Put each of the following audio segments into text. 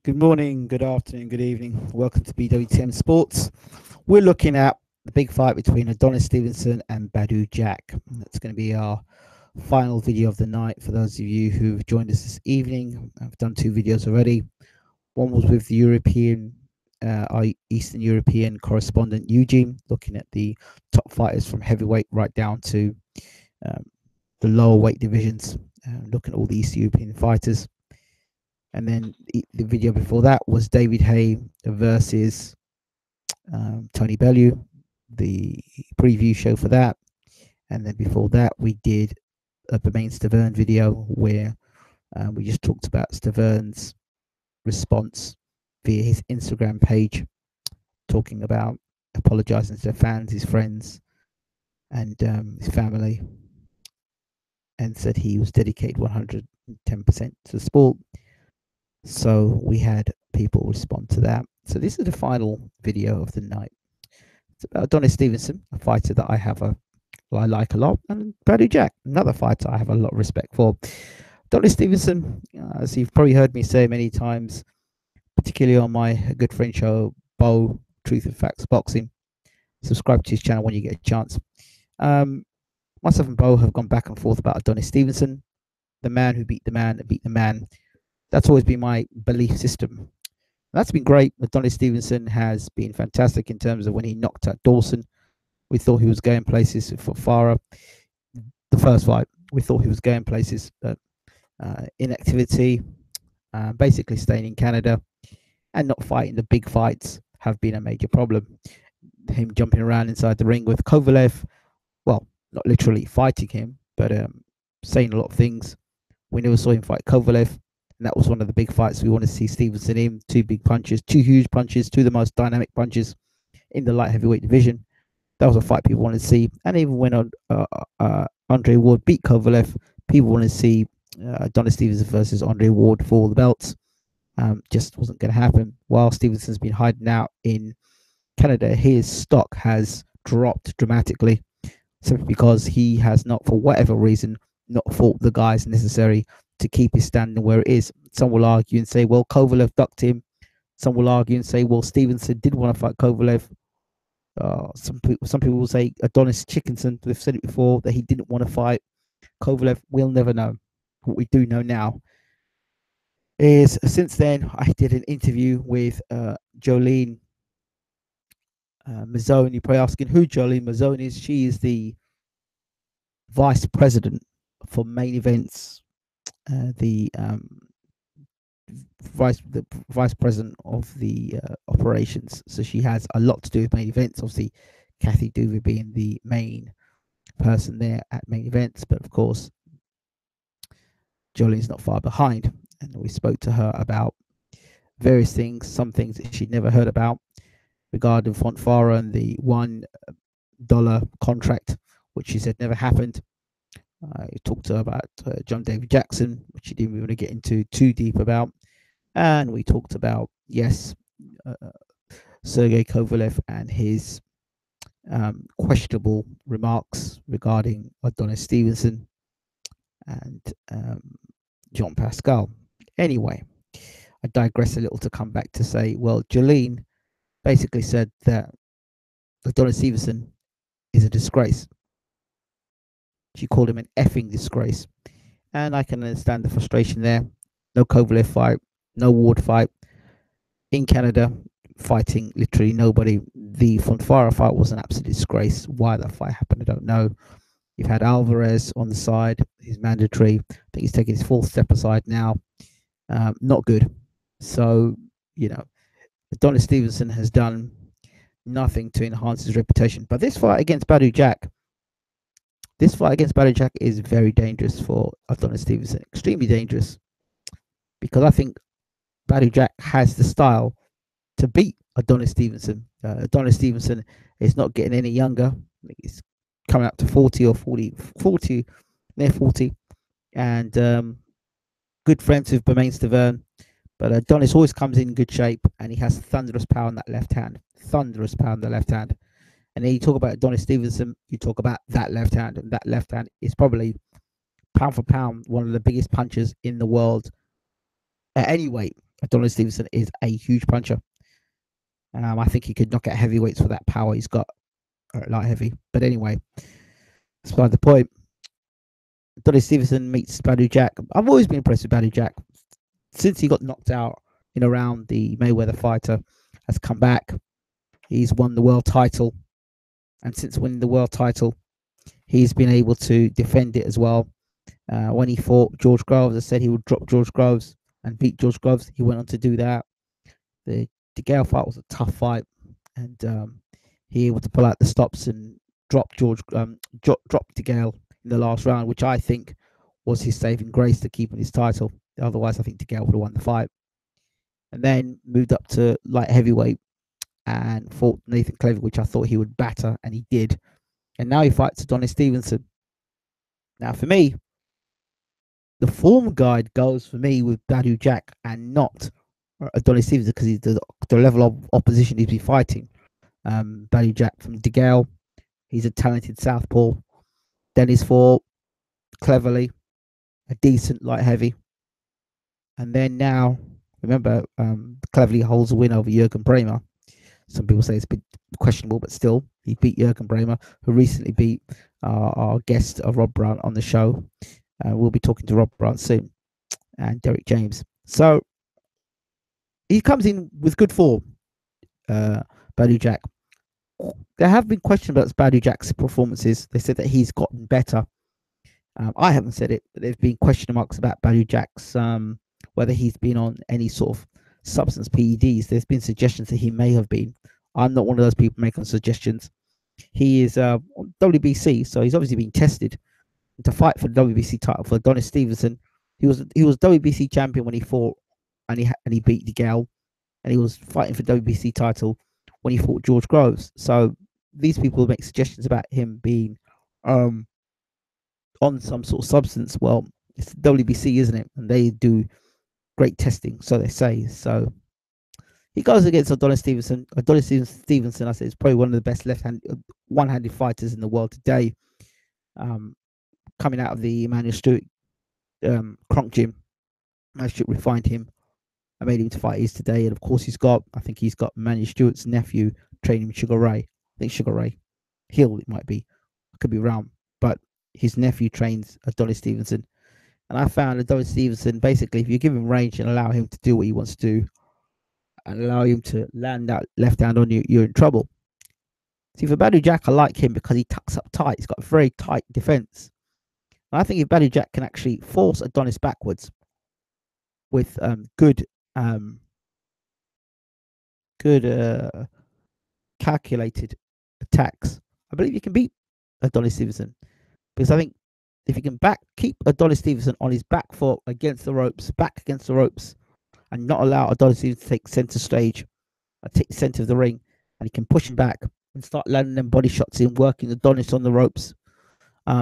Good morning, good afternoon, good evening. Welcome to BWTM Sports. We're looking at the big fight between Adonis Stevenson and Badou Jack. That's going to be our final video of the night for those of you who've joined us this evening. I've done two videos already. One was with the our Eastern European correspondent Eugene, looking at the top fighters from heavyweight right down to um, the lower weight divisions, looking at all the East European fighters. And then the video before that was David Hay versus Tony Bellew, the preview show for that. And then before that, we did the main Stavern video where we just talked about Stavern's response via his Instagram page, talking about apologizing to the fans, his friends, and his family, and said he was dedicated 110% to the sport. So we had people respond to that. So this is the final video of the night. It's about Adonis Stevenson, a fighter that I like a lot, and Badou Jack, another fighter I have a lot of respect for. Adonis Stevenson, as you've probably heard me say many times, particularly on my good friend show, Bo, Truth and Facts Boxing. Subscribe to his channel when you get a chance. Um, Myself and Bo have gone back and forth about Adonis Stevenson, the man who beat the man that beat the man. That's always been my belief system. That's been great. Adonis Stevenson has been fantastic in terms of when he knocked out Dawson. We thought he was going places for Farah. The first fight, we thought he was going places, but inactivity, basically staying in Canada and not fighting the big fights have been a major problem. Him jumping around inside the ring with Kovalev, well, not literally fighting him, but saying a lot of things. We never saw him fight Kovalev, and that was one of the big fights we want to see Stevenson in. Two big punches, two huge punches, two of the most dynamic punches in the light heavyweight division. That was a fight people wanted to see. And even when Andre Ward beat Kovalev, people wanted to see Adonis Stevenson versus Andre Ward for all the belts. Just wasn't going to happen. While Stevenson's been hiding out in Canada, his stock has dropped dramatically simply because he has not, for whatever reason, not fought the guys necessary to keep his standing where it is. Some will argue and say, well, Kovalev ducked him. Some will argue and say, well, Stevenson did want to fight Kovalev. Some people will say Adonis Chickenson. They've said it before that he didn't want to fight Kovalev. We'll never know. What we do know now is since then I did an interview with Jolene Mazzone. You're probably asking who Jolene Mazzone is. She is the vice president for main events, the vice president of the operations. So she has a lot to do with main events. Obviously, Kathy Duva being the main person there at main events, but of course, Jolene's not far behind. And we spoke to her about various things, some things that she'd never heard about regarding Fontfara and the $1 contract, which she said never happened. I talked to her about John David Jackson, which she didn't want to get into too deep about. And we talked about, yes, Sergey Kovalev and his questionable remarks regarding Adonis Stevenson and Jean Pascal. Anyway, I digress a little to come back to say, well, Jolene basically said that Adonis Stevenson is a disgrace. She called him an effing disgrace. And I can understand the frustration there. No Kovalev fight, no Ward fight. In Canada, fighting literally nobody. The Fonfara fight was an absolute disgrace. Why that fight happened, I don't know. You've had Alvarez on the side. He's mandatory. I think he's taking his fourth step aside now. Not good. So, Adonis Stevenson has done nothing to enhance his reputation. But this fight against Badou Jack is very dangerous for Adonis Stevenson. Extremely dangerous. Because I think Badou Jack has the style to beat Adonis Stevenson. Adonis Stevenson is not getting any younger. He's coming up to 40 or 40, near 40. And good friends with Bermain Stavern. But Adonis always comes in good shape and he has thunderous power in that left hand. Thunderous power in the left hand. And then you talk about Adonis Stevenson, you talk about that left hand. And that left hand is probably, pound for pound, one of the biggest punches in the world at any weight. Adonis Stevenson is a huge puncher. I think he could knock out heavyweights for that power he's got, light heavy. But anyway, that's by the point. Adonis Stevenson meets Badou Jack. I've always been impressed with Badou Jack since he got knocked out in around the Mayweather fighter. Has come back. He's won the world title, and since winning the world title, he's been able to defend it as well. When he fought George Groves, I said he would drop George Groves and beat George Groves. He went on to do that. The DeGale fight was a tough fight, and he able to pull out the stops and drop DeGale in the last round, which I think was his saving grace to keeping his title. Otherwise, I think DeGale would have won the fight. And then moved up to light heavyweight and fought Nathan Clever, which I thought he would batter, and he did. And now he fights Adonis Stevenson. Now, for me, the form guide goes for me with Badou Jack and not Adonis Stevenson, because he's the level of opposition he's been fighting. Badou Jack from DeGale, he's a talented southpaw. Then he's fought Cleverly, a decent light heavy. And then now, remember, Cleverly holds a win over Jürgen Bremer. Some people say it's a bit questionable, but still, he beat Jürgen Bremer, who recently beat our guest, Rob Brown, on the show. We'll be talking to Rob Brown soon, and Derek James. So he comes in with good form, Badou Jack. There have been questions about Badou Jack's performances. They said that he's gotten better. I haven't said it, but there's been question marks about Badou Jack's, whether he's been on any sort of substance, PEDs. There's been suggestions that he may have been. I'm not one of those people making suggestions. He is on WBC, so he's obviously been tested to fight for the WBC title for Adonis Stevenson. He was WBC champion when he fought, and he beat DeGale, and he was fighting for WBC title when he fought George Groves. So these people make suggestions about him being on some sort of substance. Well, it's WBC, isn't it? And they do great testing, so they say. So he goes against Adonis Stevenson. Adonis Stevenson, I say, is probably one of the best one-handed fighters in the world today. Coming out of the Emmanuel Stewart Kronk gym, I should refine him. I made him to fight his today, and of course he's got Emmanuel Stewart's nephew training him, Sugar Ray. I think Sugar Ray Hill, it might be. I could be wrong, but his nephew trains Adonis Stevenson. And I found Adonis Stevenson, basically, if you give him range and allow him to do what he wants to do, and allow him to land that left hand on you, you're in trouble. See, for Badou Jack, I like him because he tucks up tight. He's got a very tight defense. And I think if Badou Jack can actually force Adonis backwards with good calculated attacks, I believe you can beat Adonis Stevenson. Because I think if you can keep Adonis Stevenson on his back foot against the ropes, and not allow Adonis Stevenson to take center stage, take the center of the ring, and he can push him back and start landing them body shots in, working Adonis on the ropes,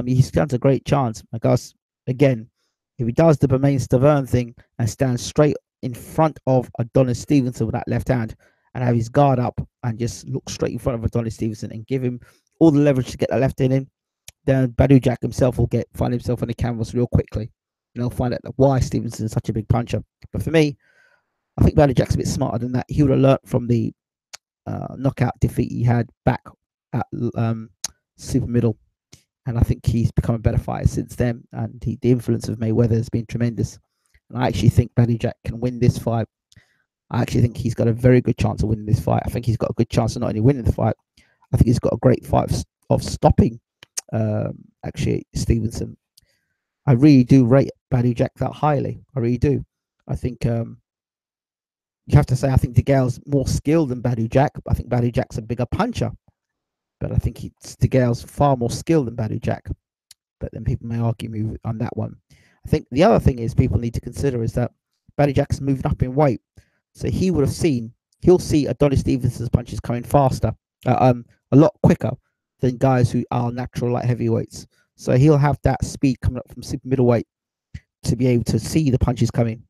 he stands a great chance. I guess, again, if he does the Bermain Stavern thing and stands straight in front of Adonis Stevenson with that left hand and have his guard up and just look straight in front of Adonis Stevenson and give him all the leverage to get that left hand in, then Badou Jack himself will find himself on the canvas real quickly. And he'll find out why Stevenson is such a big puncher. But for me, I think Badou Jack's a bit smarter than that. He would have learnt from the knockout defeat he had back at Super Middle. And I think he's become a better fighter since then. And the influence of Mayweather has been tremendous. And I actually think Badou Jack can win this fight. I actually think he's got a very good chance of winning this fight. I think he's got a good chance of not only winning the fight, I think he's got a great fight of stopping actually Stevenson. I really do rate Badou Jack that highly. I really do. I think you have to say I think DeGale's more skilled than Badou Jack. I think Badou Jack's a bigger puncher. But I think DeGale's far more skilled than Badou Jack. But then people may argue me on that one. I think the other thing is people need to consider is that Badou Jack's moving up in weight. So he'll see Adonis Stevenson's punches coming faster, a lot quicker than guys who are natural light heavyweights. So he'll have that speed coming up from super middleweight to be able to see the punches coming.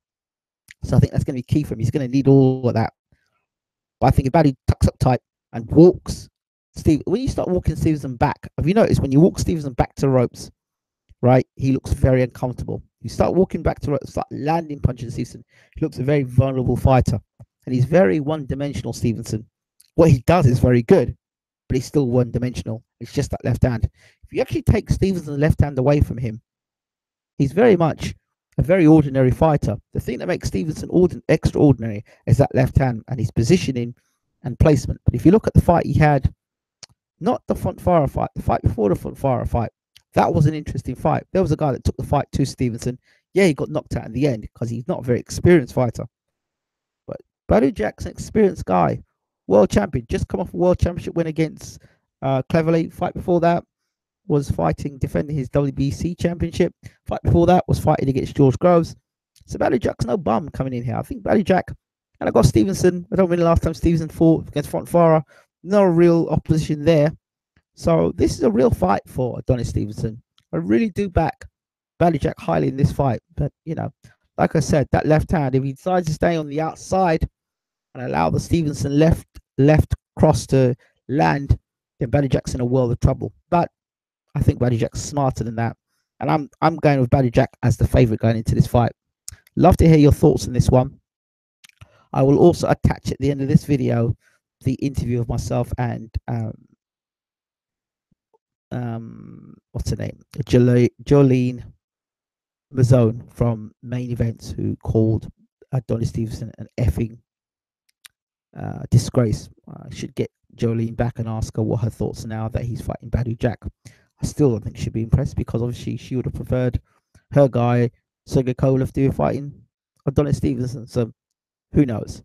So I think that's going to be key for him. He's going to need all of that. But I think if Badou tucks up tight and walks, when you start walking Stevenson back, have you noticed when you walk Stevenson back to the ropes, right, he looks very uncomfortable. You start walking back to start landing punches Stevenson. He looks a very vulnerable fighter. And he's very one-dimensional, Stevenson. What he does is very good, but he's still one-dimensional. It's just that left hand. If you actually take Stevenson's left hand away from him, he's very much a very ordinary fighter. The thing that makes Stevenson extraordinary is that left hand and his positioning and placement. But if you look at the fight he had, not the Fonfara fight, the fight before the Fonfara fight, that was an interesting fight. There was a guy that took the fight to Stevenson. Yeah, he got knocked out in the end because he's not a very experienced fighter. But Badou Jack's an experienced guy, world champion, just come off a world championship win against Cleverly. Fight before that was defending his WBC championship. Fight before that was fighting against George Groves. So Badou Jack's no bum coming in here. I think Badou Jack, and I got Stevenson. I don't remember the last time Stevenson fought against Fonfara. No real opposition there. So this is a real fight for Adonis Stevenson. I really do back Badou Jack highly in this fight. But, you know, like I said, that left hand, if he decides to stay on the outside and allow the Stevenson left cross to land, then Badou Jack's in a world of trouble. But I think Badou Jack's smarter than that. And I'm going with Badou Jack as the favourite going into this fight. Love to hear your thoughts on this one. I will also attach at the end of this video the interview of myself and what's her name? Jolene Mazzone from Main Events, who called Adonis Stevenson an effing disgrace. I should get Jolene back and ask her what her thoughts are now that he's fighting Badou Jack. I still don't think she'd be impressed because obviously she would have preferred her guy Sergey Kovalev to be fighting Adonis Stevenson. So who knows?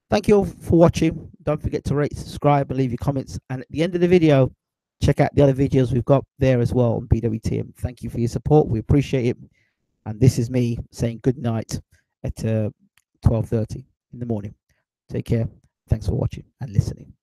Thank you all for watching. Don't forget to rate, subscribe, and leave your comments. And at the end of the video, check out the other videos we've got there as well on BWTM. Thank you for your support. We appreciate it. And this is me saying good night at 12:30 in the morning. Take care. Thanks for watching and listening.